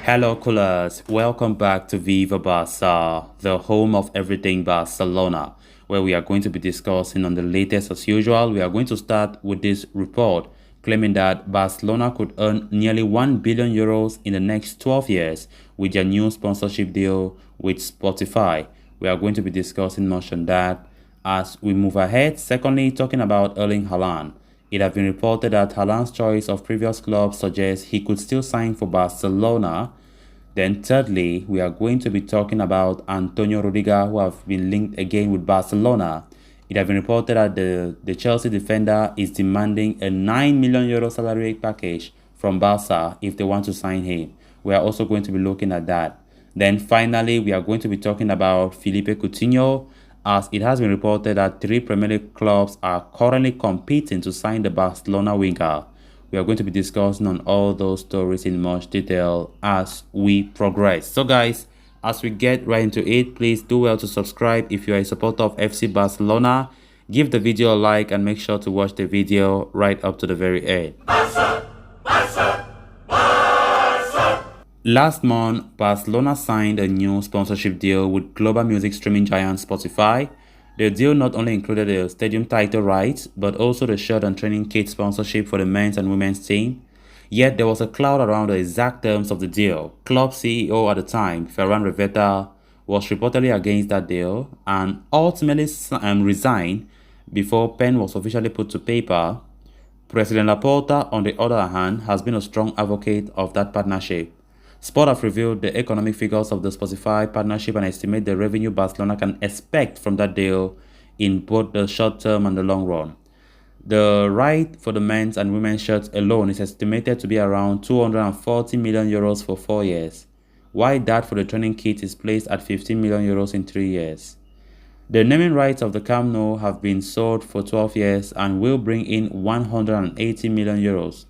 Hello, coolers. Welcome back to Viva Barca, the home of everything Barcelona, where we are going to be discussing on the latest as usual. We are going to start with this report claiming that Barcelona could earn nearly 1 billion euros in the next 12 years with their new sponsorship deal with Spotify. We are going to be discussing much on that as we move ahead. Secondly, talking about Erling Haaland. It has been reported that Haaland's choice of previous clubs suggests he could still sign for Barcelona. Then thirdly, we are going to be talking about Antonio Rudiger, who have been linked again with Barcelona. It has been reported that the Chelsea defender is demanding a 9 million euro salary package from Barca if they want to sign him. We are also going to be looking at that. Then finally, we are going to be talking about Philippe Coutinho, as it has been reported that 3 Premier League clubs are currently competing to sign the Barcelona winger. We are going to be discussing on all those stories in much detail as we progress. So guys, as we get right into it, please do well to subscribe if you are a supporter of FC Barcelona. Give the video a like and make sure to watch the video right up to the very end. Barca! Barca! Barca! Last month, Barcelona signed a new sponsorship deal with global music streaming giant Spotify. The deal not only included the stadium title rights, but also the shirt and training kit sponsorship for the men's and women's team. Yet there was a cloud around the exact terms of the deal. Club CEO at the time, Ferran Reveta, was reportedly against that deal and ultimately resigned before pen was officially put to paper. President Laporta, on the other hand, has been a strong advocate of that partnership. Sport have revealed the economic figures of the Spotify partnership and estimate the revenue Barcelona can expect from that deal in both the short term and the long run. The right for the men's and women's shirts alone is estimated to be around 240 million euros for 4 years, while that for the training kit is placed at 15 million euros in 3 years. The naming rights of the Camp Nou have been sold for 12 years and will bring in 180 million euros.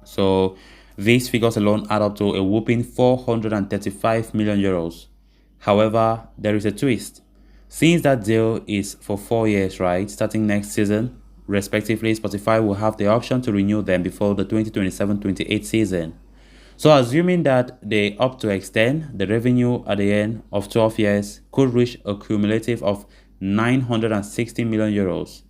So these figures alone add up to a whopping 435 million euros. However, there is a twist. Since that deal is for 4 years, right, starting next season, respectively, Spotify will have the option to renew them before the 2027-28 season. So assuming that they opt to extend, the revenue at the end of 12 years could reach a cumulative of 960 million euros.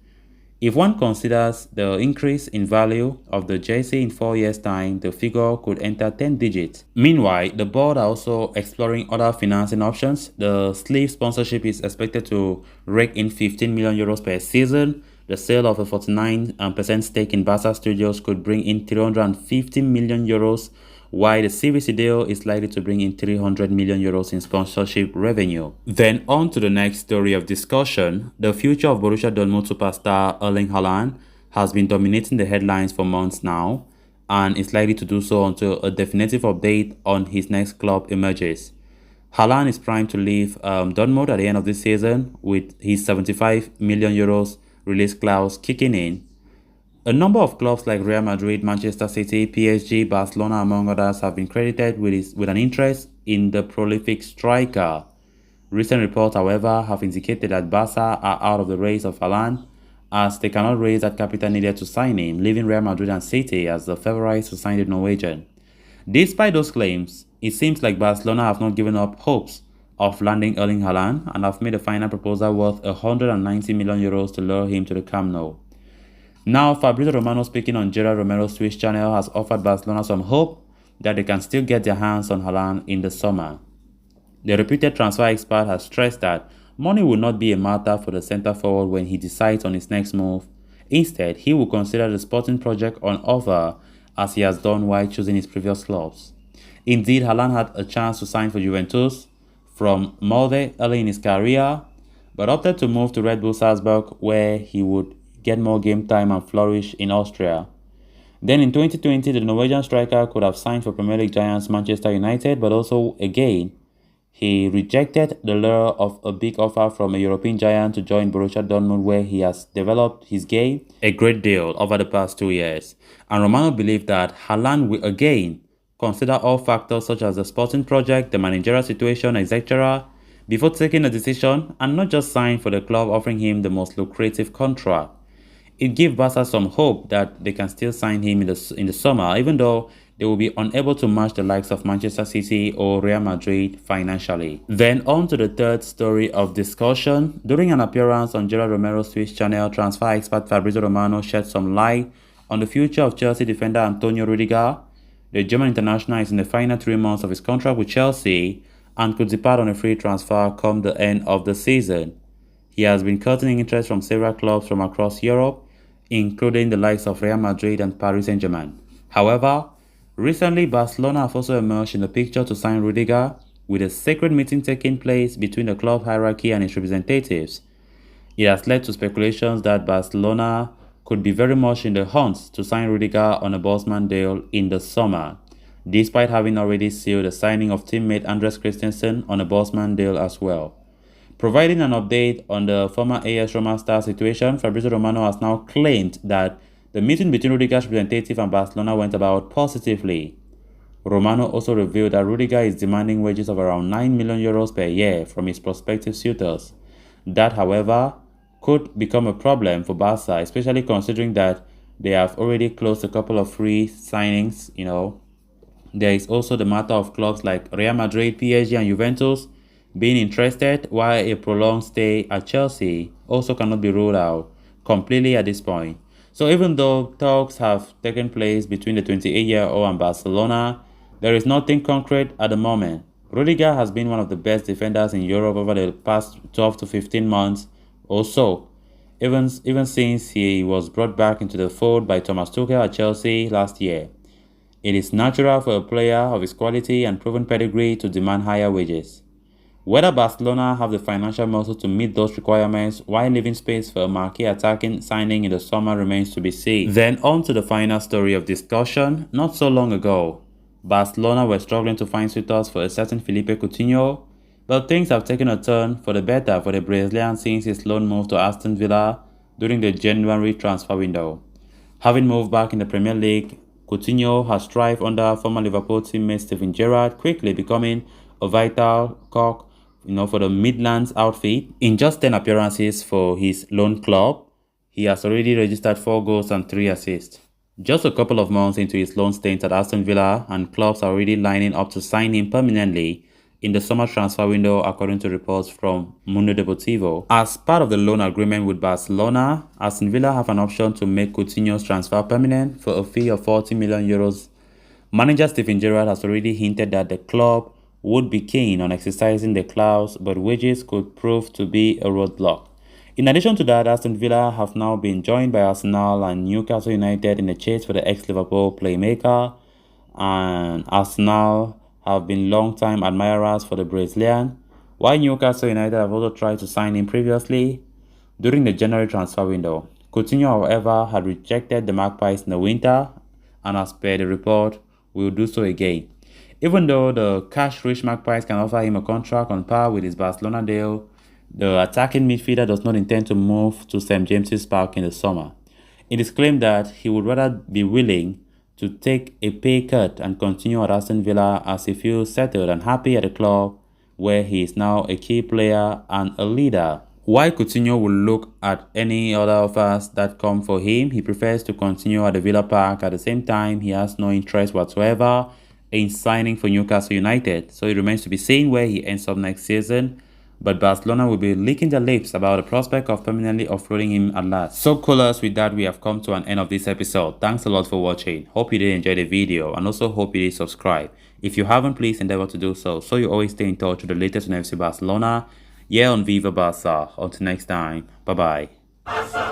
If one considers the increase in value of the jersey in 4 years' time, the figure could enter 10 digits. Meanwhile, the board are also exploring other financing options. The sleeve sponsorship is expected to rake in 15 million euros per season. The sale of a 49% stake in Barca Studios could bring in 350 million euros, while the CVC deal is likely to bring in 300 million euros in sponsorship revenue. Then on to the next story of discussion. The future of Borussia Dortmund superstar Erling Haaland has been dominating the headlines for months now, and is likely to do so until a definitive update on his next club emerges. Haaland is primed to leave Dortmund at the end of this season, with his 75 million euros release clause kicking in. A number of clubs like Real Madrid, Manchester City, PSG, Barcelona, among others, have been credited with an interest in the prolific striker. Recent reports, however, have indicated that Barca are out of the race of Haaland, as they cannot raise that capital needed to sign him, leaving Real Madrid and City as the favorites to sign the Norwegian. Despite those claims, it seems like Barcelona have not given up hopes of landing Erling Haaland and have made a final proposal worth 190 million euros to lure him to the Camp Nou. Now, Fabrizio Romano, speaking on Gerard Romero's Twitch channel, has offered Barcelona some hope that they can still get their hands on Haaland in the summer. The reputed transfer expert has stressed that money will not be a matter for the centre-forward when he decides on his next move. Instead, he will consider the sporting project on offer, as he has done while choosing his previous clubs. Indeed, Haaland had a chance to sign for Juventus from Molde early in his career, but opted to move to Red Bull Salzburg, where he would get more game time and flourish in Austria. Then in 2020, the Norwegian striker could have signed for Premier League giants Manchester United, but also again, he rejected the lure of a big offer from a European giant to join Borussia Dortmund, where he has developed his game a great deal over the past 2 years. And Romano believed that Haaland will again consider all factors such as the sporting project, the managerial situation, etc., before taking a decision, and not just sign for the club offering him the most lucrative contract. It gives Barca some hope that they can still sign him in the summer, even though they will be unable to match the likes of Manchester City or Real Madrid financially. Then on to the third story of discussion. During an appearance on Gerard Romero's Twitch channel, transfer expert Fabrizio Romano shed some light on the future of Chelsea defender Antonio Rudiger. The German international is in the final 3 months of his contract with Chelsea and could depart on a free transfer come the end of the season. He has been courting interest from several clubs from across Europe, including the likes of Real Madrid and Paris Saint-Germain. However, recently Barcelona have also emerged in the picture to sign Rudiger, with a secret meeting taking place between the club hierarchy and its representatives. It has led to speculations that Barcelona could be very much in the hunt to sign Rudiger on a Bosman deal in the summer, despite having already sealed the signing of teammate Andres Christensen on a Bosman deal as well. Providing an update on the former AS Roma star situation, Fabrizio Romano has now claimed that the meeting between Rudiger's representative and Barcelona went about positively. Romano also revealed that Rudiger is demanding wages of around €9 million per year from his prospective suitors. That, however, could become a problem for Barca, especially considering that they have already closed a couple of free signings. There is also the matter of clubs like Real Madrid, PSG and Juventus being interested, while a prolonged stay at Chelsea also cannot be ruled out completely at this point. So even though talks have taken place between the 28-year-old and Barcelona, there is nothing concrete at the moment. Rudiger has been one of the best defenders in Europe over the past 12 to 15 months or so, even since he was brought back into the fold by Thomas Tuchel at Chelsea last year. It is natural for a player of his quality and proven pedigree to demand higher wages. Whether Barcelona have the financial muscle to meet those requirements while leaving space for a marquee attacking signing in the summer remains to be seen. Then on to the final story of discussion. Not so long ago, Barcelona were struggling to find suitors for a certain Philippe Coutinho, but things have taken a turn for the better for the Brazilian since his loan move to Aston Villa during the January transfer window. Having moved back in the Premier League, Coutinho has thrived under former Liverpool teammate Steven Gerrard, quickly becoming a vital cog for the Midlands outfit. In just 10 appearances for his loan club, he has already registered 4 goals and 3 assists. Just a couple of months into his loan stint at Aston Villa, and clubs are already lining up to sign him permanently in the summer transfer window, according to reports from Mundo Deportivo. As part of the loan agreement with Barcelona, Aston Villa have an option to make Coutinho's transfer permanent for a fee of €40 million. Manager Steven Gerrard has already hinted that the club would be keen on exercising the clause, but wages could prove to be a roadblock. In addition to that, Aston Villa have now been joined by Arsenal and Newcastle United in the chase for the ex-Liverpool playmaker, and Arsenal have been long-time admirers for the Brazilian, while Newcastle United have also tried to sign him previously during the January transfer window. Coutinho, however, had rejected the Magpies in the winter, and as per the report, will do so again. Even though the cash-rich Magpies can offer him a contract on par with his Barcelona deal, the attacking midfielder does not intend to move to St. James's Park in the summer. It is claimed that he would rather be willing to take a pay cut and continue at Aston Villa as he feels settled and happy at the club where he is now a key player and a leader. While Coutinho will look at any other offers that come for him, he prefers to continue at the Villa Park. At the same time, he has no interest whatsoever in signing for Newcastle United, so it remains to be seen where he ends up next season. But Barcelona will be licking their lips about the prospect of permanently offloading him at last. So coolers, with that we have come to an end of this episode. Thanks a lot for watching. Hope you did enjoy the video, and also hope you did subscribe. If you haven't, please endeavor to do so you always stay in touch with the latest on FC Barcelona here on Viva Barca. Until next time, bye bye.